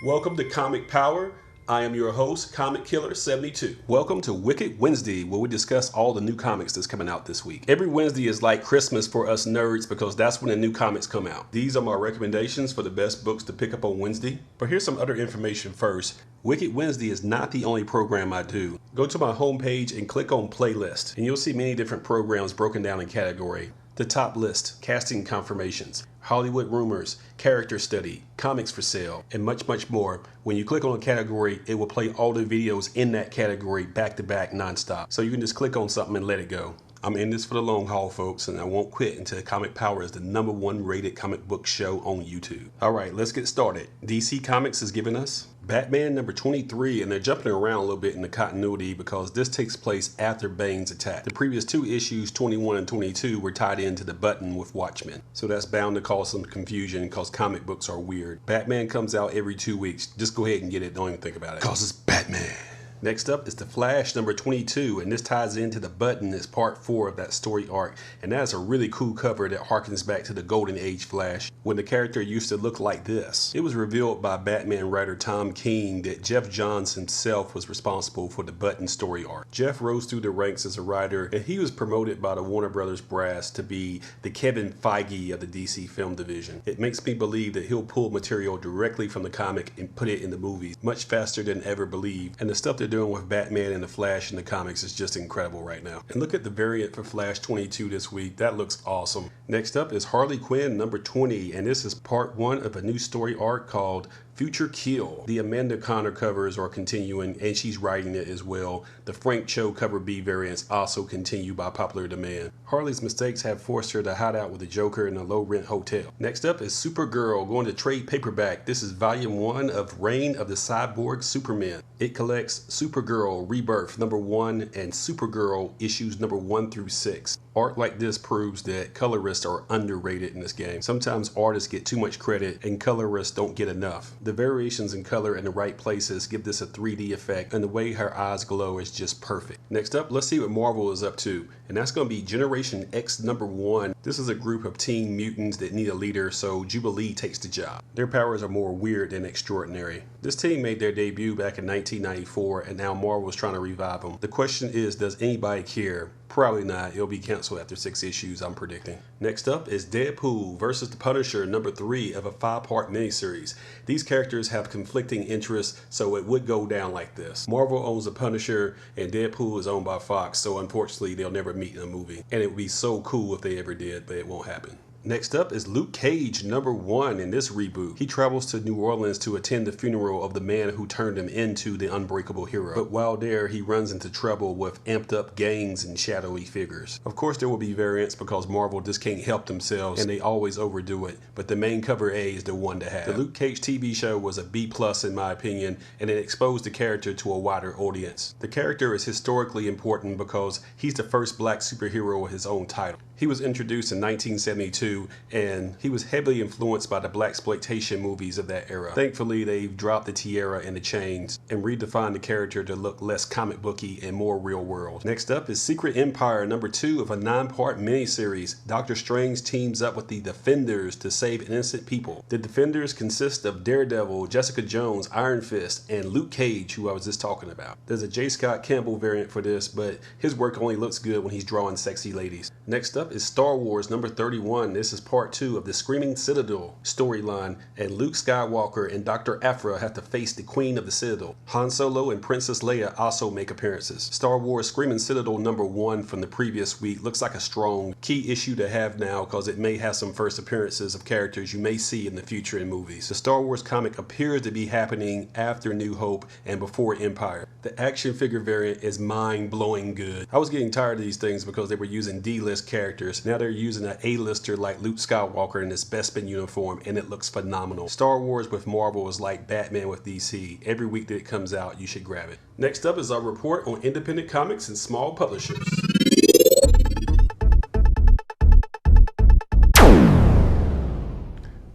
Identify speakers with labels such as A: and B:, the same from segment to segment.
A: Welcome to Comic Power. I am your host, Comic Killer 72. Welcome to Wicked Wednesday, where we discuss all the new comics that's coming out this week. Every Wednesday is like Christmas for us nerds because that's when the new comics come out. These are my recommendations for the best books to pick up on Wednesday. But here's some other information first. Wicked Wednesday is not the only program I do. Go to my homepage and click on Playlist, and you'll see many different programs broken down in category. The top list, casting confirmations, Hollywood rumors, character study, comics for sale, and much, much more. When you click on a category, it will play all the videos in that category back to back nonstop. So you can just click on something and let it go. I'm in this for the long haul, folks, and I won't quit until Comic Power is the #1 rated comic book show on YouTube. All right, let's get started. DC Comics is giving us Batman number 23, and they're jumping around a little bit in the continuity because this takes place after Bane's attack. The previous two issues, 21 and 22, were tied into the button with Watchmen. So that's bound to cause some confusion because comic books are weird. Batman comes out every 2 weeks. Just go ahead and get it. Don't even think about it. Because it's Batman. Next up is The Flash number 22, and this ties into the button as part 4 of that story arc, and that is a really cool cover that harkens back to the Golden Age Flash, when the character used to look like this. It was revealed by Batman writer Tom King that Jeff Johns himself was responsible for the button story arc. Jeff rose through the ranks as a writer, and he was promoted by the Warner Brothers brass to be the Kevin Feige of the DC film division. It makes me believe that he'll pull material directly from the comic and put it in the movies much faster than ever believed, and the stuff they're doing with Batman and the Flash in the comics is just incredible right now. And look at the variant for Flash 22 this week. That looks awesome. Next up is Harley Quinn number 20, and this is part 1 of a new story arc called Future Kill. The Amanda Connor covers are continuing, and she's writing it as well. The Frank Cho cover B variants also continue by popular demand. Harley's mistakes have forced her to hide out with the Joker in a low-rent hotel. Next up is Supergirl, going to trade paperback. This is volume 1 of Reign of the Cyborg Supermen. It collects Supergirl Rebirth number 1 and Supergirl issues number 1 through 6. Art like this proves that colorists are underrated in this game. Sometimes artists get too much credit and colorists don't get enough. The variations in color in the right places give this a 3D effect, and the way her eyes glow is just perfect. Next up, let's see what Marvel is up to, and that's going to be Generation X number 1. This is a group of teen mutants that need a leader, so Jubilee takes the job. Their powers are more weird than extraordinary. This team made their debut back in 1994, and now Marvel is trying to revive them. The question is, does anybody care? Probably not. It'll be canceled after 6 issues, I'm predicting. Next up is Deadpool versus the Punisher number 3 of a 5-part miniseries. These characters have conflicting interests, so it would go down like this. Marvel owns the Punisher, and Deadpool is owned by Fox, so unfortunately they'll never meet in a movie. And it would be so cool if they ever did, but it won't happen. Next up is Luke Cage number 1 in this reboot. He travels to New Orleans to attend the funeral of the man who turned him into the unbreakable hero. But while there, he runs into trouble with amped up gangs and shadowy figures. Of course, there will be variants because Marvel just can't help themselves and they always overdo it. But the main cover A is the one to have. The Luke Cage TV show was a B+ in my opinion, and it exposed the character to a wider audience. The character is historically important because he's the first black superhero with his own title. He was introduced in 1972, and he was heavily influenced by the blaxploitation movies of that era. Thankfully, they've dropped the tiara and the chains and redefined the character to look less comic booky and more real world. Next up is Secret Empire number 2 of a 9-part miniseries. Doctor Strange teams up with the Defenders to save innocent people. The Defenders consist of Daredevil, Jessica Jones, Iron Fist, and Luke Cage, who I was just talking about. There's a J. Scott Campbell variant for this, but his work only looks good when he's drawing sexy ladies. Next up is Star Wars number 31. This is part 2 of the Screaming Citadel storyline, and Luke Skywalker and Dr. Aphra have to face the Queen of the Citadel. Han Solo and Princess Leia also make appearances. Star Wars Screaming Citadel number 1 from the previous week looks like a strong key issue to have now because it may have some first appearances of characters you may see in the future in movies. The Star Wars comic appears to be happening after New Hope and before Empire. The action figure variant is mind-blowing good. I was getting tired of these things because they were using D-list characters. Now they're using an A-lister like Luke Skywalker in his Bespin uniform, and it looks phenomenal. Star Wars with Marvel is like Batman with DC. Every week that it comes out, you should grab it. Next up is our report on independent comics and small publishers.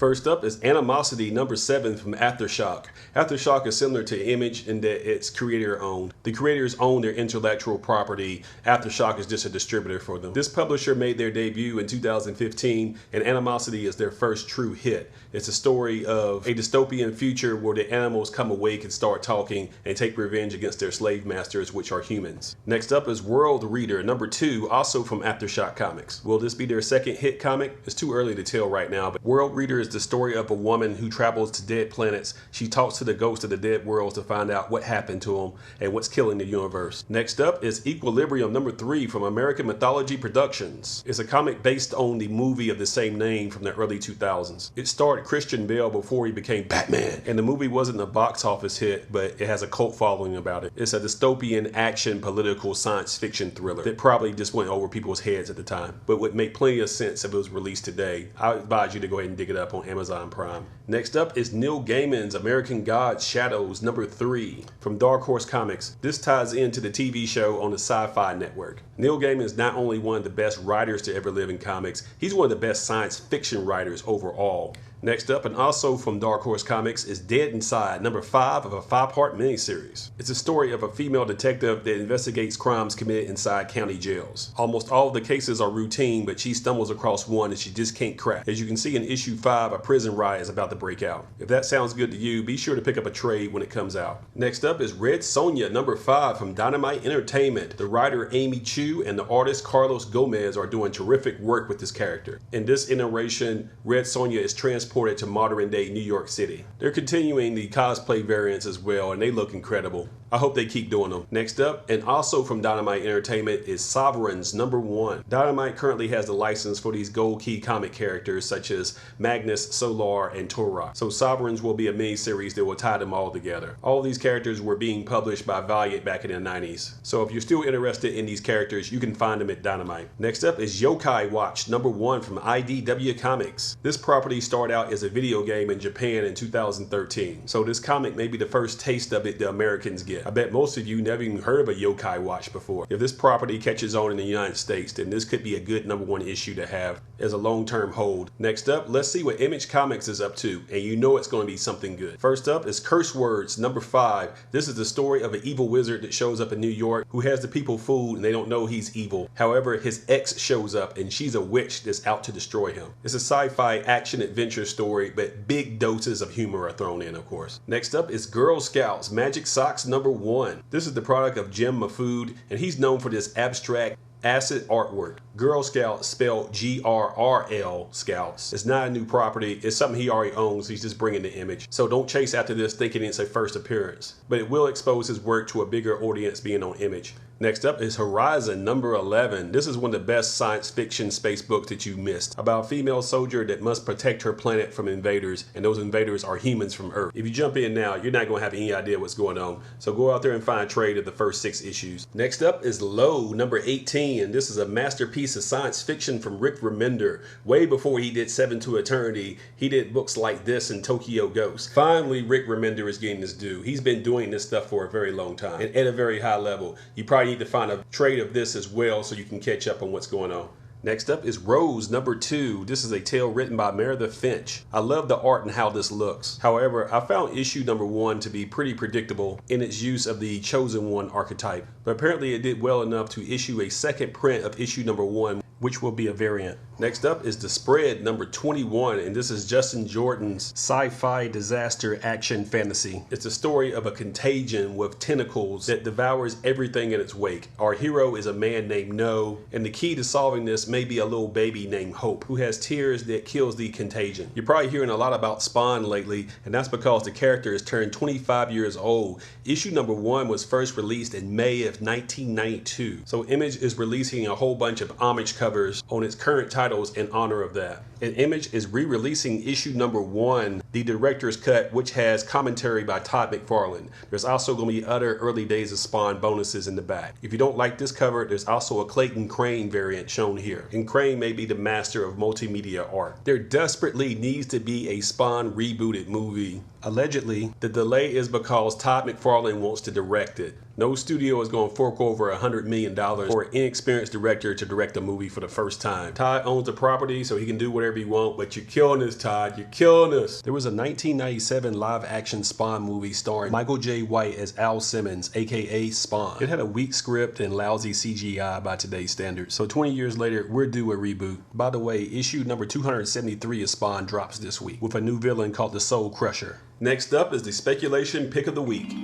A: First up is Animosity number 7 from Aftershock. Aftershock is similar to Image in that it's creator owned. The creators own their intellectual property. Aftershock is just a distributor for them. This publisher made their debut in 2015, and Animosity is their first true hit. It's a story of a dystopian future where the animals come awake and start talking and take revenge against their slave masters, which are humans. Next up is World Reader number 2, also from Aftershock Comics. Will this be their second hit comic? It's too early to tell right now, but World Reader is the story of a woman who travels to dead planets. She talks to the ghosts of the dead worlds to find out what happened to them and what's killing the universe. Next up is Equilibrium number 3 from American Mythology Productions. It's a comic based on the movie of the same name from the early 2000s. It starred Christian Bale before he became Batman, and the movie wasn't a box office hit, but it has a cult following about it. It's a dystopian action political science fiction thriller that probably just went over people's heads at the time, but would make plenty of sense if it was released today. I advise you to go ahead and dig it up on Amazon Prime. Next up is Neil Gaiman's American Gods Shadows number 3 from Dark Horse Comics. This ties into the TV show on the Sci-Fi Network. Neil Gaiman is not only one of the best writers to ever live in comics, he's one of the best science fiction writers overall. Next up, and also from Dark Horse Comics, is Dead Inside, number 5 of a 5-part miniseries. It's a story of a female detective that investigates crimes committed inside county jails. Almost all of the cases are routine, but she stumbles across one that she just can't crack. As you can see in issue 5, a prison riot is about to break out. If that sounds good to you, be sure to pick up a trade when it comes out. Next up is Red Sonja, number 5 from Dynamite Entertainment. The writer Amy Chu and the artist Carlos Gomez are doing terrific work with this character. In this iteration, Red Sonja is transported to modern day New York City. They're continuing the cosplay variants as well, and they look incredible. I hope they keep doing them. Next up, and also from Dynamite Entertainment, is Sovereigns number 1. Dynamite currently has the license for these Gold Key comic characters such as Magnus, Solar, and Turok. So Sovereigns will be a mini-series that will tie them all together. All these characters were being published by Valiant back in the 90s. So if you're still interested in these characters, you can find them at Dynamite. Next up is Yokai Watch number 1 from IDW Comics. This property started out as a video game in Japan in 2013. So this comic may be the first taste of it the Americans get. I bet most of you never even heard of a Yokai Watch before. If this property catches on in the United States, then this could be a good number 1 issue to have as a long-term hold. Next up, let's see what Image Comics is up to, and you know it's going to be something good. First up is Curse Words number 5. This is the story of an evil wizard that shows up in New York who has the people fooled and they don't know he's evil. However, his ex shows up and she's a witch that's out to destroy him. It's a sci-fi action adventure story, but big doses of humor are thrown in, of course. Next up is Girl Scouts Magic Socks number 1. This is the product of Jim Mahfood, and he's known for this abstract acid artwork. Girl Scout spelled G-R-R-L Scouts. It's not a new property. It's something he already owns. He's just bringing the image. So don't chase after this thinking it's a first appearance. But it will expose his work to a bigger audience being on Image. Next up is Horizon number 11. This is one of the best science fiction space books that you missed. About a female soldier that must protect her planet from invaders, and those invaders are humans from Earth. If you jump in now, you're not going to have any idea what's going on. So go out there and find a trade of the first 6 issues. Next up is Low number 18, and this is a masterpiece of science fiction from Rick Remender. Way before he did Seven to Eternity, he did books like this and Tokyo Ghost. Finally, Rick Remender is getting his due. He's been doing this stuff for a very long time and at a very high level. You probably need to find a trade of this as well so you can catch up on what's going on. Next up is Rose number 2. This is a tale written by Meredith Finch. I love the art and how this looks. However, I found issue number 1 to be pretty predictable in its use of the Chosen One archetype, but apparently it did well enough to issue a second print of issue number 1, which will be a variant. Next up is The Spread number 21, and this is Justin Jordan's sci-fi disaster action fantasy. It's a story of a contagion with tentacles that devours everything in its wake. Our hero is a man named No, and the key to solving this may be a little baby named Hope, who has tears that kills the contagion. You're probably hearing a lot about Spawn lately, and that's because the character has turned 25 years old. Issue number 1 was first released in May of 1992. So Image is releasing a whole bunch of homage covers on its current titles in honor of that. And Image is re-releasing issue number 1, the director's cut, which has commentary by Todd McFarlane. There's also going to be other early days of Spawn bonuses in the back. If you don't like this cover, there's also a Clayton Crane variant shown here. And Crane may be the master of multimedia art. There desperately needs to be a Spawn rebooted movie Allegedly, the delay is because Todd McFarlane wants to direct it. No studio is going to fork over $100 million for an inexperienced director to direct a movie for the first time. Todd owns the property, so he can do whatever he wants, but you're killing us, Todd. You're killing us. There was a 1997 live-action Spawn movie starring Michael J. White as Al Simmons, aka Spawn. It had a weak script and lousy CGI by today's standards, so 20 years later, we're due a reboot. By the way, issue number 273 of Spawn drops this week, with a new villain called the Soul Crusher. Next up is the speculation pick of the week.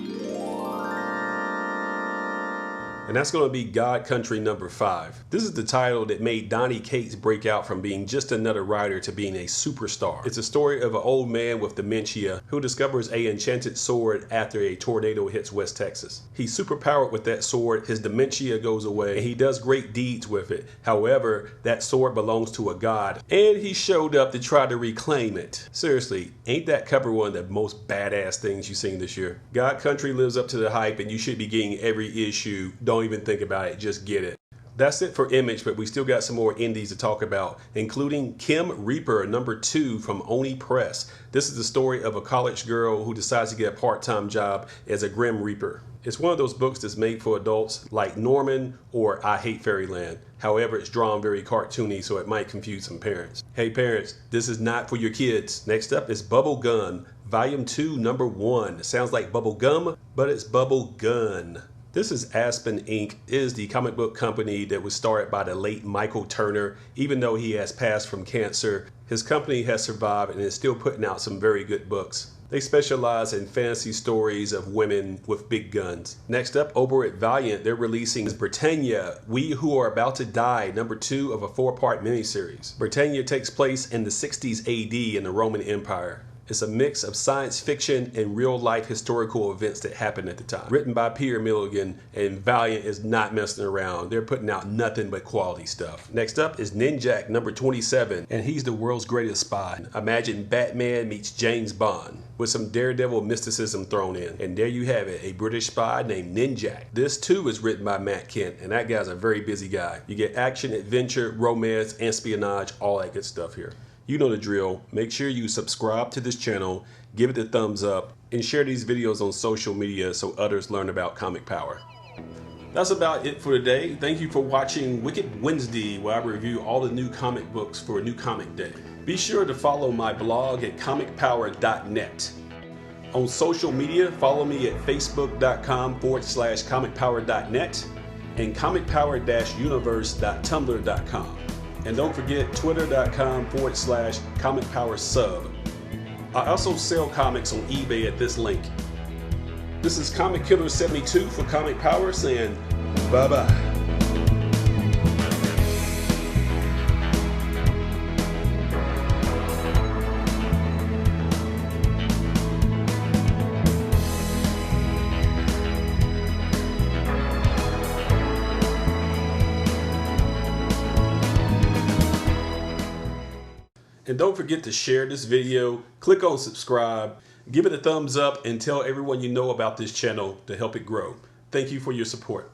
A: And that's going to be God Country number 5. This is the title that made Donnie Cates break out from being just another writer to being a superstar. It's a story of an old man with dementia who discovers an enchanted sword after a tornado hits West Texas. He's superpowered with that sword, his dementia goes away, and he does great deeds with it. However, that sword belongs to a god, and he showed up to try to reclaim it. Seriously, ain't that cover one of the most badass things you've seen this year? God Country lives up to the hype, and you should be getting every issue. Don't even think about it, just get it. That's it for Image, but we still got some more indies to talk about, including Kim Reaper number 2 from Oni Press. This is the story of a college girl who decides to get a part-time job as a Grim Reaper. It's one of those books that's made for adults like Norman or I Hate Fairyland. However, it's drawn very cartoony, so it might confuse some parents. Hey parents, this is not for your kids. Next up is Bubble Gun, Volume 2, number 1. It sounds like bubble gum, but it's bubble gun. This is Aspen Inc. It is the comic book company that was started by the late Michael Turner. Even though he has passed from cancer, his company has survived and is still putting out some very good books. They specialize in fantasy stories of women with big guns. Next up, over at Valiant, they're releasing Britannia, We Who Are About to Die, number 2 of a 4-part miniseries. Britannia takes place in the 60s AD in the Roman Empire. It's a mix of science fiction and real-life historical events that happened at the time. Written by Peter Milligan, and Valiant is not messing around. They're putting out nothing but quality stuff. Next up is Ninjak number 27, and he's the world's greatest spy. Imagine Batman meets James Bond, with some daredevil mysticism thrown in. And there you have it, a British spy named Ninjak. This too is written by Matt Kent, and that guy's a very busy guy. You get action, adventure, romance, espionage, all that good stuff here. You know the drill. Make sure you subscribe to this channel, give it a thumbs up, and share these videos on social media so others learn about comic power. That's about it for today. Thank you for watching Wicked Wednesday, where I review all the new comic books for a new comic day. Be sure to follow my blog at comicpower.net. On social media, follow me at facebook.com/comicpower.net and comicpower-universe.tumblr.com. And don't forget twitter.com/comicpowersub. I also sell comics on eBay at this link. This is Comic Killer 72 for Comic Power saying bye-bye. And don't forget to share this video, click on subscribe, give it a thumbs up, and tell everyone you know about this channel to help it grow. Thank you for your support.